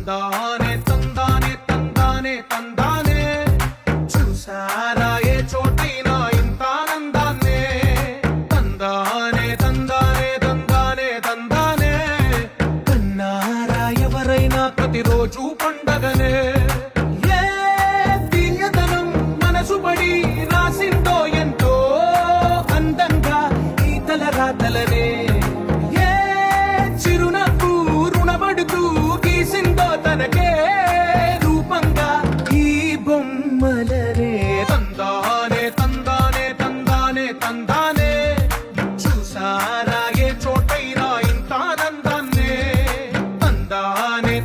తందానే తందానే తందానే తందానే చూసారా ఏ చోటైనా ఇంత ఆనందాన్నే తందానే తందానే తందానే తందానే కన్నారా ఎవరైనా ప్రతిరోజు పండగనే ఏ తీయదనం మనసు పడి రాసిందో ఎంతో అందంగా ఈ తలరాతలనే ఏ చిరునవ్వు రుణపడుతూ గీసిందో తనకే రూపంగా ఈ బొమ్మలనే తందానే తందానే తందానే తందానే చూసారా ఏ చోటైనా ఇంత ఆనందాన్నే తందానే